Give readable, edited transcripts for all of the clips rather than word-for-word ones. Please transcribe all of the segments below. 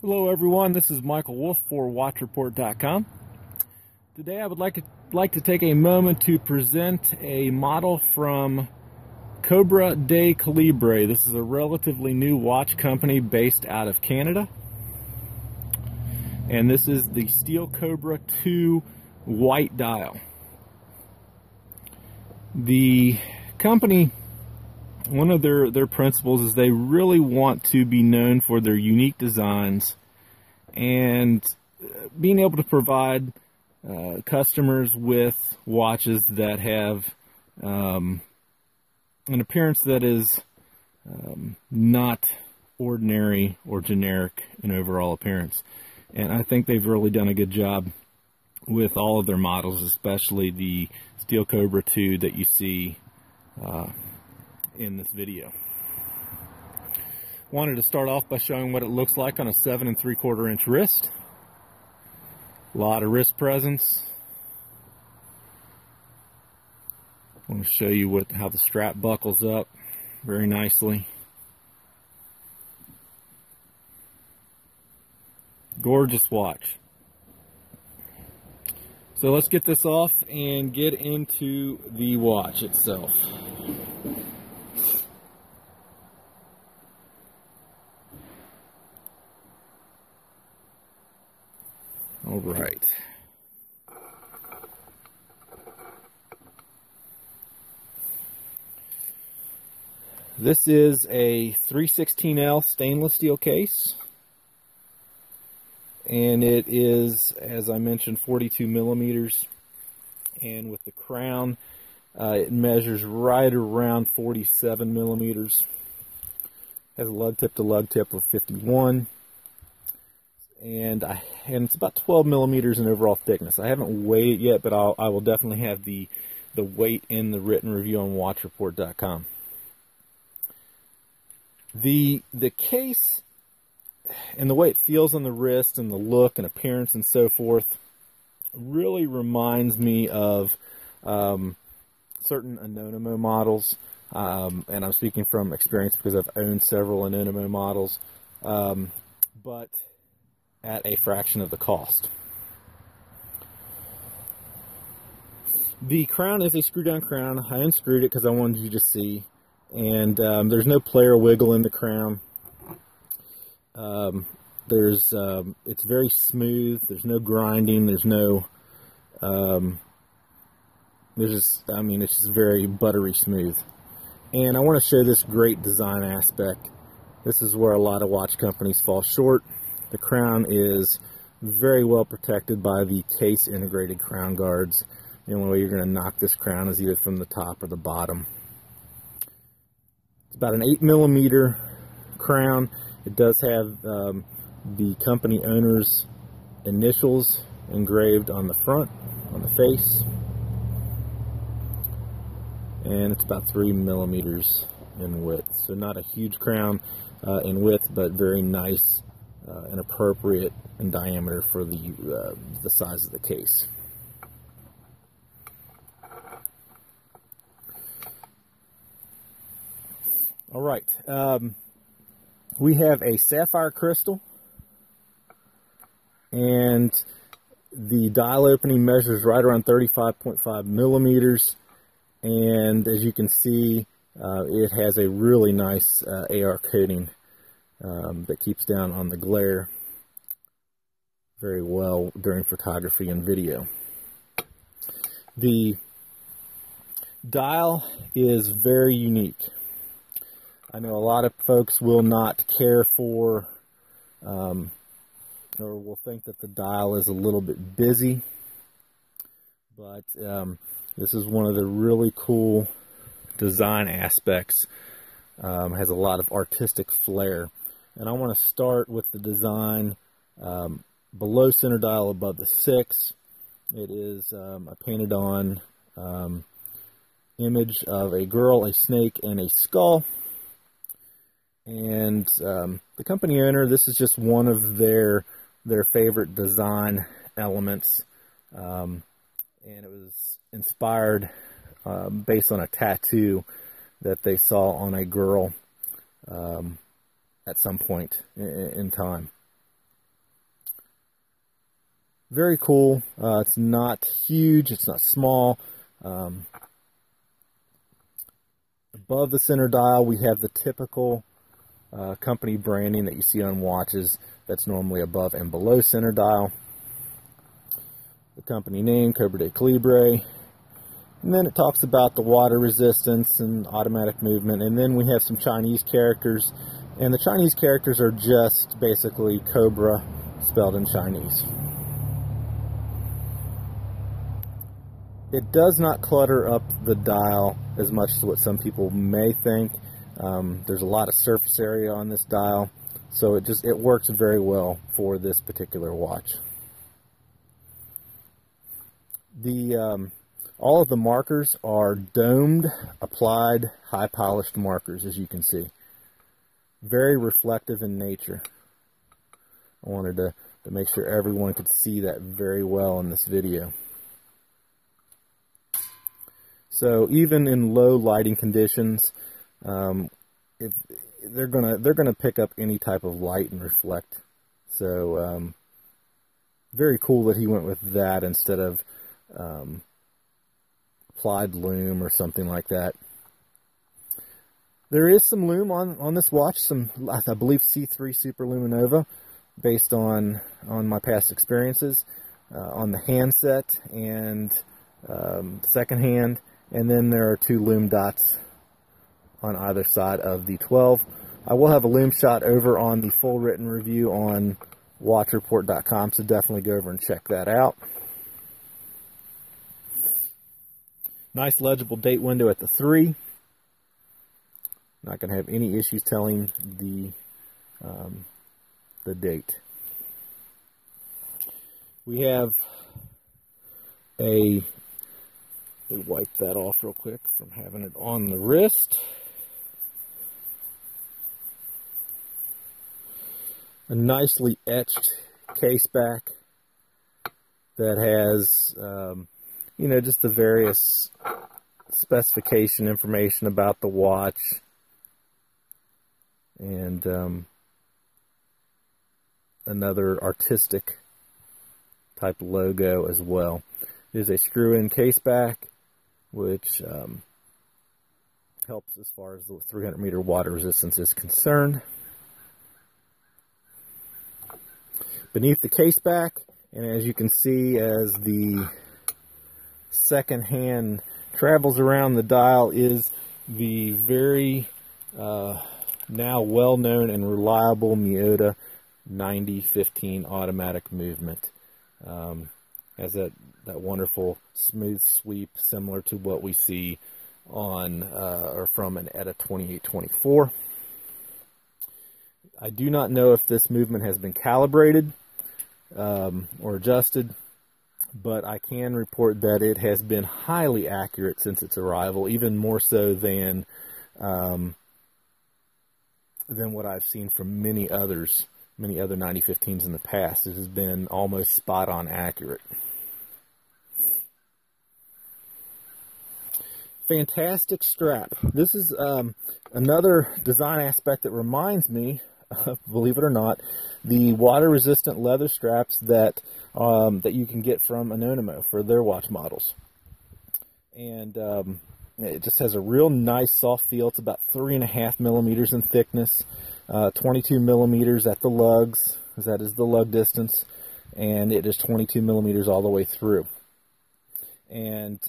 Hello everyone, this is Michael Wolf for WatchReport.com. Today I would like to take a moment to present a model from Cobra de Calibre. This is a relatively new watch company based out of Canada. And this is the Steel Cobra 2 white dial. The company, one of their principles is they really want to be known for their unique designs and being able to provide customers with watches that have an appearance that is not ordinary or generic in overall appearance. And I think they've really done a good job with all of their models, especially the Steel Cobra 2 that you see in this video. Wanted to start off by showing what it looks like on a 7 3/4 inch wrist. A lot of wrist presence. I want to show you how the strap buckles up very nicely. Gorgeous watch. So let's get this off and get into the watch itself. All right. This is a 316L stainless steel case. And it is, as I mentioned, 42 millimeters. And with the crown, it measures right around 47 millimeters. Has a lug tip to lug tip of 51. And it's about 12 millimeters in overall thickness. I haven't weighed it yet, but I will definitely have the weight in the written review on WatchReport.com. The case and the way it feels on the wrist and the look and appearance and so forth really reminds me of certain Anonimo models. And I'm speaking from experience because I've owned several Anonimo models. But at a fraction of the cost. The crown is a screw-down crown. I unscrewed it because I wanted you to see. And there's no play or wiggle in the crown. It's very smooth. There's no grinding. There's no. It's just very buttery smooth. And I want to show this great design aspect. This is where a lot of watch companies fall short. The crown is very well protected by the case integrated crown guards. The only way you're going to knock this crown is either from the top or the bottom. It's about an 8 millimeter crown. It does have the company owner's initials engraved on the front, on the face. And it's about 3 millimeters in width. So not a huge crown in width, but very nice and appropriate in diameter for the size of the case. All right, we have a Sapphire Crystal, and the dial opening measures right around 35.5 millimeters, and as you can see, it has a really nice AR coating that keeps down on the glare very well during photography and video. The dial is very unique. I know a lot of folks will not care for or will think that the dial is a little bit busy, but this is one of the really cool design aspects. Has a lot of artistic flair. And I want to start with the design below center dial above the 6. It is a painted on image of a girl, a snake, and a skull. And the company owner, this is just one of their favorite design elements. And it was inspired based on a tattoo that they saw on a girl at some point in time. Very cool. It's not huge, it's not small. Above the center dial, we have the typical company branding that you see on watches that's normally above and below center dial. The company name, Cobra de Calibre. And then it talks about the water resistance and automatic movement. And then we have some Chinese characters. And the Chinese characters are just basically Cobra spelled in Chinese. It does not clutter up the dial as much as what some people may think. There's a lot of surface area on this dial, so it works very well for this particular watch. All of the markers are domed, applied, high polished markers, as you can see. Very reflective in nature. I wanted to make sure everyone could see that very well in this video. So even in low lighting conditions, they're gonna pick up any type of light and reflect. So very cool that he went with that instead of applied lume or something like that. There is some lume on this watch, some I believe C3 Super Luminova, based on my past experiences on the handset and second hand. And then there are 2 lume dots on either side of the 12. I will have a lume shot over on the full written review on watchreport.com, so definitely go over and check that out. Nice legible date window at the 3. Not going to have any issues telling the date. We have let me wipe that off real quick from having it on the wrist. A nicely etched case back that has, you know, just the various specification information about the watch and another artistic type logo as well. There's a screw-in case back, which helps as far as the 300 meter water resistance is concerned. Beneath the case back, and as you can see, as the second hand travels around the dial, is the very now well-known and reliable Miyota 9015 automatic movement. Has that wonderful smooth sweep similar to what we see on or from an ETA 2824. I do not know if this movement has been calibrated or adjusted, but I can report that it has been highly accurate since its arrival, even more so than what I've seen from many other 9015s in the past. It has been almost spot on accurate. Fantastic strap. This is another design aspect that reminds me of, believe it or not, the water resistant leather straps that you can get from Anonymous for their watch models. And it just has a real nice soft feel. It's about 3.5 millimeters in thickness, 22 millimeters at the lugs, because that is the lug distance, and it is 22 millimeters all the way through. And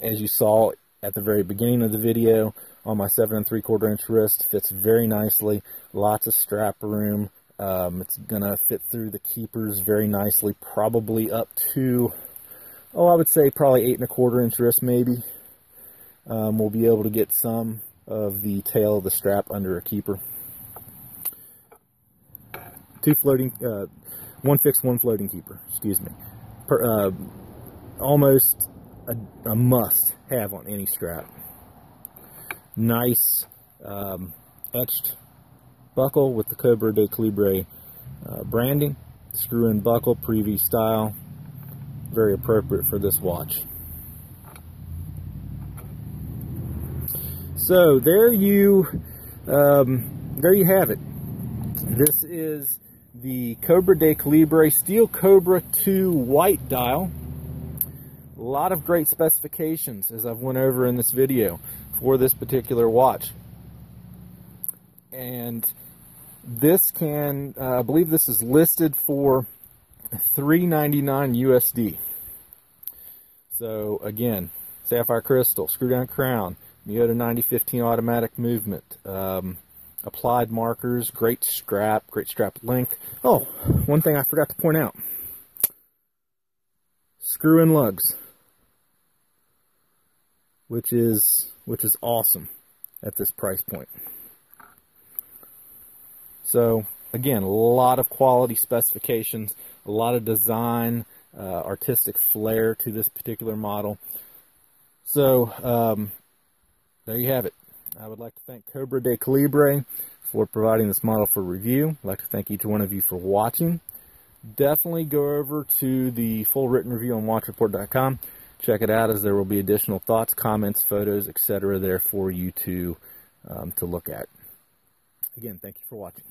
as you saw at the very beginning of the video, on my 7 3/4 inch wrist, fits very nicely. Lots of strap room. It's gonna fit through the keepers very nicely, probably up to, I would say probably 8 1/4 inch wrist maybe. We'll be able to get some of the tail of the strap under a keeper. 2 floating, 1 fixed, 1 floating keeper, excuse me. Almost a must have on any strap. Nice etched buckle with the Cobra de Calibre branding. Screw-in buckle, Preview style. Very appropriate for this watch. So there you have it. This is the Cobra de Calibre Steel Cobra 2 white dial. A lot of great specifications as I've went over in this video for this particular watch. And this can, I believe this is listed for $399 USD. So again, Sapphire Crystal, screw down crown, Miyota 9015 automatic movement, applied markers, great strap length. Oh, one thing I forgot to point out. Screw-in lugs, which is awesome at this price point. So again, a lot of quality specifications, a lot of design, artistic flair to this particular model. So there you have it. I would like to thank Cobra de Calibre for providing this model for review. I'd like to thank each one of you for watching. Definitely go over to the full written review on watchreport.com. Check it out, as there will be additional thoughts, comments, photos, etc. there for you to look at. Again, thank you for watching.